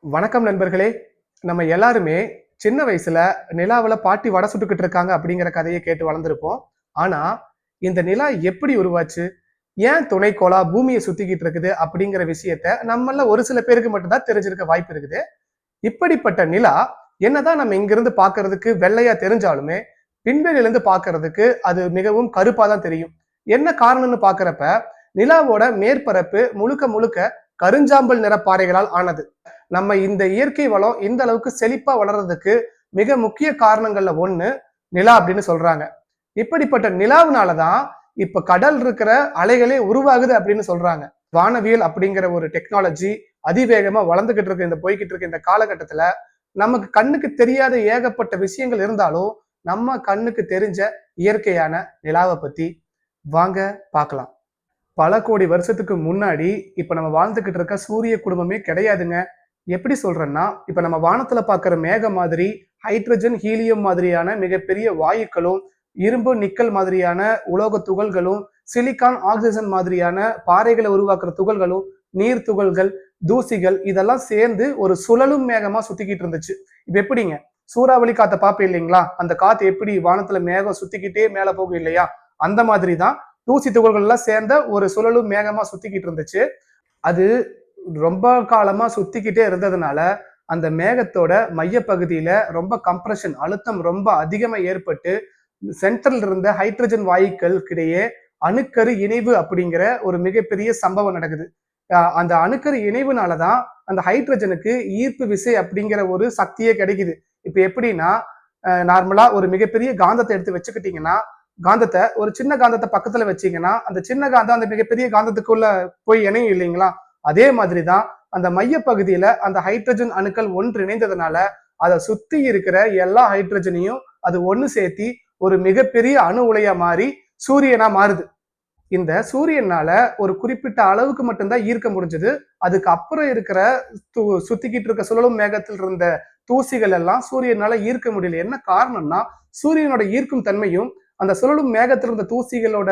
வணக்கம் நண்பர்களே. நம்ம எல்லாருமே சின்ன வயசுல நிலாவுல பாட்டி வடை சுட்டுக்கிட்டு இருக்காங்க அப்படிங்கிற கதையை கேட்டு வளர்ந்துருப்போம். ஆனா இந்த நிலா எப்படி உருவாச்சு, ஏன் துணைக்கோளா பூமியை சுத்திக்கிட்டு இருக்குது அப்படிங்கிற விஷயத்த நம்மள ஒரு சில பேருக்கு மட்டும்தான் தெரிஞ்சிருக்க வாய்ப்பு இருக்குது. இப்படிப்பட்ட நிலா என்னதான் நம்ம இங்கிருந்து பார்க்கிறதுக்கு வெள்ளையா தெரிஞ்சாலுமே விண்வெளியில இருந்து பார்க்கிறதுக்கு அது மிகவும் கருப்பா தான் தெரியும். என்ன காரணம்னு பார்க்கிறப்ப நிலாவோட மேற்பரப்பு முழுக்க முழுக்க கருஞ்சாம்பல் நிற பாறைகளால் ஆனது. நம்ம இந்த இயற்கை வளம் இந்த அளவுக்கு செழிப்பா வளர்றதுக்கு மிக முக்கிய காரணங்கள்ல ஒண்ணு நிலா அப்படின்னு சொல்றாங்க. இப்படிப்பட்ட நிலாவுனாலதான் இப்ப கடல் இருக்கிற அலைகளே உருவாகுது அப்படின்னு சொல்றாங்க. வானவியல் அப்படிங்கிற ஒரு டெக்னாலஜி அதிவேகமா வளர்ந்துகிட்டு இருக்கு. இந்த போய்கிட்டு இருக்க இந்த காலகட்டத்துல நமக்கு கண்ணுக்கு தெரியாத ஏகப்பட்ட விஷயங்கள் இருந்தாலும் நம்ம கண்ணுக்கு தெரிஞ்ச இயற்கையான நிலாவை பத்தி வாங்க பார்க்கலாம். பல கோடி வருஷத்துக்கு முன்னாடி இப்ப நம்ம வாழ்ந்துகிட்டு இருக்க சூரிய குடும்பமே கிடையாதுங்க. எப்படி சொல்றேன்னா, இப்ப நம்ம வானத்துல பார்க்கிற மேகம் மாதிரி ஹைட்ரஜன், ஹீலியம் மாதிரியான மிகப்பெரிய வாயுக்களும், இரும்பு, நிக்கல் மாதிரியான உலோக துகள்களும், சிலிக்கான், ஆக்சிஜன் மாதிரியான பாறைகளை உருவாக்குற துகள்களும், நீர் துகள்கள், தூசிகள் இதெல்லாம் சேர்ந்து ஒரு சுழலும் மேகமா சுத்திக்கிட்டு இருந்துச்சு. இப்ப எப்படிங்க சூறாவளி காத்த பாப்ப இல்லைங்களா? அந்த காத்து எப்படி வானத்துல மேகம் சுத்திக்கிட்டே மேல போகும் இல்லையா? அந்த மாதிரி தான் தூசி துகள்கள் எல்லாம் சேர்ந்த ஒரு சுழலும் மேகமா சுத்திக்கிட்டு இருந்துச்சு. அது ரொம்ப காலமா சுத்திக்கிட்டே இருந்ததுனால அந்த மேகத்தோட மையப்பகுதியில ரொம்ப கம்ப்ரஷன் அழுத்தம் ரொம்ப அதிகமா ஏற்பட்டு சென்ட்ரல் இருந்த ஹைட்ரஜன் வாயுக்களுக்கிடையே அணுக்கரு இணைவு அப்படிங்கிற ஒரு மிகப்பெரிய சம்பவம் நடக்குது. அந்த அணுக்கரு இணைவுனாலதான் அந்த ஹைட்ரஜனுக்கு ஈர்ப்பு விசை அப்படிங்கிற ஒரு சக்தியே கிடைக்குது. இப்ப எப்படின்னா, நார்மலா ஒரு மிகப்பெரிய காந்தத்தை எடுத்து வச்சுக்கிட்டீங்கன்னா, காந்தத்தை ஒரு சின்ன காந்தத்தை பக்கத்துல வச்சீங்கன்னா அந்த சின்ன காந்தம் அந்த மிகப்பெரிய காந்தத்துக்குள்ள போய் இணையும் இல்லைங்களா? அதே மாதிரிதான் அந்த மைய பகுதியில அந்த ஹைட்ரஜன் அணுக்கள் ஒன்றிணைந்ததுனால அதை சுத்தி இருக்கிற எல்லா ஹைட்ரஜனையும் அது ஒண்ணு சேர்த்தி ஒரு மிகப்பெரிய அணு உலையா மாறி சூரியனா மாறுது. இந்த சூரியனால ஒரு குறிப்பிட்ட அளவுக்கு மட்டும்தான் ஈர்க்க முடிஞ்சது. அதுக்கு அப்புறம் இருக்கிற சுத்திக்கிட்டு இருக்க சுழலும் மேகத்தில் இருந்த தூசிகள் எல்லாம் சூரியனால ஈர்க்க முடியல. என்ன காரணம்னா, சூரியனோட ஈர்க்கும் தன்மையும் அந்த சுழலும் மேகத்தில் இருந்த தூசிகளோட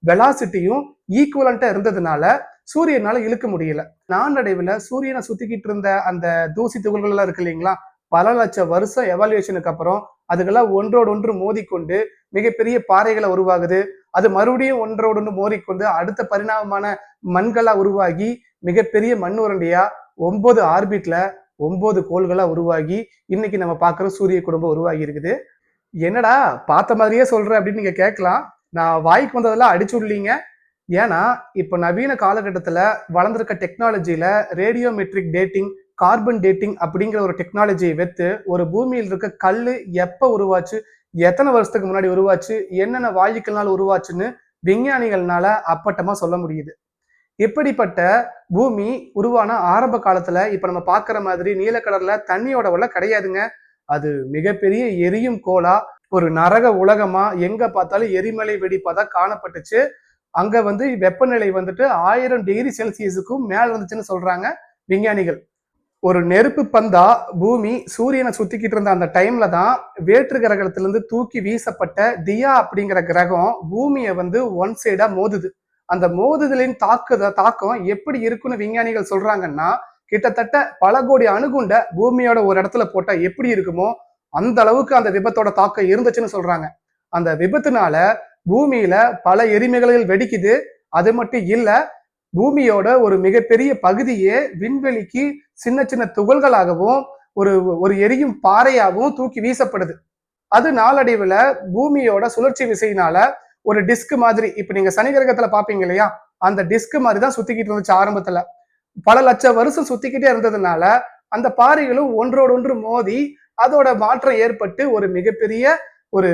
வெலாசிட்டியும் ஈக்குவலண்டா இருந்ததுனால சூரியனால இழுக்க முடியல. நாளடைவுல சூரியனை சுத்திக்கிட்டு இருந்த அந்த தூசி துகள்கள் எல்லாம் இருக்கு இல்லைங்களா? பல லட்சம் வருஷம் எவாலுவேஷனுக்கு அப்புறம் அதுக்கெல்லாம் ஒன்றோடு ஒன்று மோதிக்கொண்டு மிகப்பெரிய பாறைகளை உருவாகுது. அது மறுபடியும் ஒன்றோடு ஒன்று மோதிக்கொண்டு அடுத்த பரிணாமமான மண்களா உருவாகி மிகப்பெரிய மண் உருண்டையா 9 ஆர்பிட்ல 9 கோள்களா உருவாகி இன்னைக்கு நம்ம பார்க்குற சூரிய குடும்பம் உருவாகி இருக்குது. என்னடா பார்த்த மாதிரியே சொல்ற அப்படின்னு நீங்க கேட்கலாம். நான் வாய்க்கு வந்ததெல்லாம் அடிச்சு விடலீங்க. ஏன்னா இப்ப நவீன காலகட்டத்துல வளர்ந்திருக்க டெக்னாலஜியில ரேடியோமெட்ரிக் டேட்டிங், கார்பன் டேட்டிங் அப்படிங்கிற ஒரு டெக்னாலஜியை வைத்து ஒரு பூமியில் இருக்க கல்லு எப்ப உருவாச்சு, எத்தனை வருஷத்துக்கு முன்னாடி உருவாச்சு, என்னென்ன வாயுக்கள்னால உருவாச்சுன்னு விஞ்ஞானிகள்னால அப்பட்டமா சொல்ல முடியுது. இப்படிப்பட்ட பூமி உருவான ஆரம்ப காலத்துல இப்ப நம்ம பாக்குற மாதிரி நீலக்கடல்ல தண்ணியோட வெள்ள கிடையாதுங்க. அது மிகப்பெரிய எரியும் கோளா ஒரு நரக உலகமா எங்க பார்த்தாலும் எரிமலை வெடிப்பாதான் காணப்பட்டுச்சு. அங்க வெப்பநிலை 1000 டிகிரி செல்சியஸுக்கும் மேல இருந்துச்சுன்னு சொல்றாங்க விஞ்ஞானிகள். ஒரு நெருப்பு பந்தா பூமி சூரியனை சுத்திக்கிட்டு இருந்த அந்த டைம்ல தான் வேற்று கிரகத்துல இருந்து தூக்கி வீசப்பட்ட தியா அப்படிங்கிற கிரகம் பூமியை ஒன் சைடா மோதுது. அந்த மோதுதலின் தாக்கம் எப்படி இருக்குன்னு விஞ்ஞானிகள் சொல்றாங்கன்னா, கிட்டத்தட்ட பல கோடி அணுகுண்ட பூமியோட ஒரு இடத்துல போட்டா எப்படி இருக்குமோ அந்த அளவுக்கு அந்த விபத்தோட தாக்கம் இருந்துச்சுன்னு சொல்றாங்க. அந்த விபத்துனால பூமியில பல எரிமலைகள் வெடிக்குது. அது மட்டும் இல்ல, பூமியோட ஒரு மிகப்பெரிய பகுதியே விண்வெளிக்கு சின்ன சின்ன துகள்களாகவும் ஒரு ஒரு எரியும் பாறையாகவும் தூக்கி வீசப்படுது. அது நாளடைவுல பூமியோட சுழற்சி விசையினால ஒரு டிஸ்க் மாதிரி, இப்ப நீங்க சனி கிரகத்துல பாப்பீங்க இல்லையா? அந்த டிஸ்க் மாதிரி தான் சுத்திக்கிட்டு இருந்துச்சு ஆரம்பத்துல. பல லட்சம் வருஷம் சுத்திக்கிட்டே இருந்ததுனால அந்த பாறைகளும் ஒன்றோடு ஒன்று மோதி அதோட மாற்றம் ஏற்பட்டு ஒரு மிகப்பெரிய ஒரு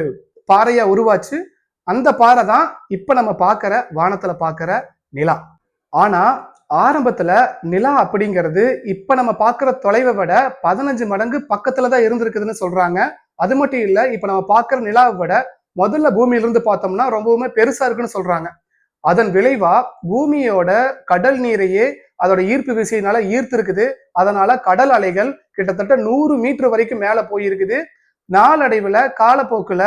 பாறையா உருவாச்சு. அந்த பாறை தான் இப்ப நம்ம பார்க்கிற வானத்துல பார்க்கிற நிலா. ஆனா ஆரம்பத்துல நிலா அப்படிங்கிறது இப்ப நம்ம பார்க்கிற தொலைவை விட 15 மடங்கு பக்கத்துலதான் இருந்திருக்குதுன்னு சொல்றாங்க. அது மட்டும் இல்ல, இப்ப நம்ம பார்க்கிற நிலாவை விட முதல்ல பூமியில இருந்து பார்த்தோம்னா ரொம்பவுமே பெருசா இருக்குன்னு சொல்றாங்க. அதன் விளைவா பூமியோட கடல் நீரையே அதோட ஈர்ப்பு விசையினால ஈர்த்து இருக்குது. அதனால கடல் அலைகள் கிட்டத்தட்ட 100 மீட்டர் வரைக்கும் மேல போயிருக்குது. நாளடைவுல காலப்போக்குல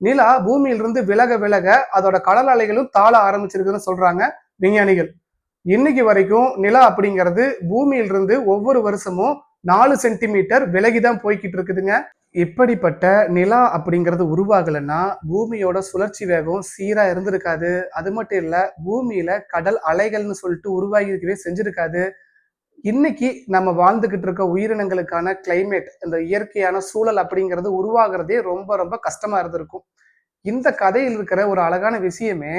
நிலா பூமியிலிருந்து விலக விலக அதோட கடல் அலைகளும் தாழ ஆரம்பிச்சிருக்குன்னு சொல்றாங்க விஞ்ஞானிகள். இன்னைக்கு வரைக்கும் நிலா அப்படிங்கிறது பூமியிலிருந்து ஒவ்வொரு வருஷமும் 4 சென்டிமீட்டர் விலகிதான் போய்கிட்டு இருக்குதுங்க. இப்படிப்பட்ட நிலா அப்படிங்கிறது உருவாகலைன்னா பூமியோட சுழற்சி வேகம் சீரா இருந்திருக்காது. அது மட்டும் இல்ல, பூமியில கடல் அலைகள்னு சொல்லிட்டு உருவாகி இருக்கவே செஞ்சிருக்காது. இன்னைக்கு நம்ம வாழ்ந்துகிட்டு இருக்க உயிரினங்களுக்கான கிளைமேட், இந்த இயற்கையான சூழல் அப்படிங்கிறது உருவாகிறதே ரொம்ப ரொம்ப கஷ்டமா இருந்திருக்கும். இந்த கதையில் இருக்கிற ஒரு அழகான விஷயமே,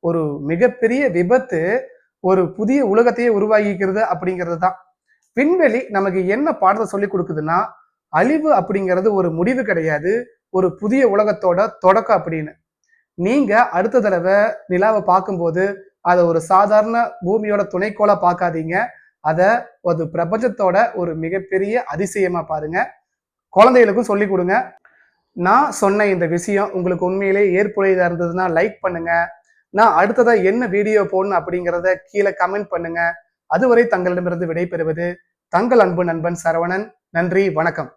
ஒரு மிகப்பெரிய விபத்து ஒரு புதிய உலகத்தையே உருவாகிக்கிறது அப்படிங்கிறது தான். விண்வெளி நமக்கு என்ன பாடத்தை சொல்லிக் கொடுக்குதுன்னா, அழிவு அப்படிங்கிறது ஒரு முடிவு கிடையாது, ஒரு புதிய உலகத்தோட தொடக்கம் அப்படின்னு. நீங்க அடுத்த தடவை நிலாவை பார்க்கும்போது அதை ஒரு சாதாரண பூமியோட துணைக்கோளா பார்க்காதீங்க. அதை ஒரு பிரபஞ்சத்தோட ஒரு மிகப்பெரிய அதிசயமா பாருங்க. குழந்தைகளுக்கும் சொல்லிக் கொடுங்க. நான் சொன்ன இந்த விஷயம் உங்களுக்கு உண்மையிலே ஏற்புடையதா இருந்ததுன்னா லைக் பண்ணுங்க. நான் அடுத்ததா என்ன வீடியோ போடணும் அப்படிங்கிறத கீழே கமெண்ட் பண்ணுங்க. அதுவரை தங்களிடமிருந்து விடைபெறுவது தங்கள் அன்பு நண்பன் சரவணன். நன்றி, வணக்கம்.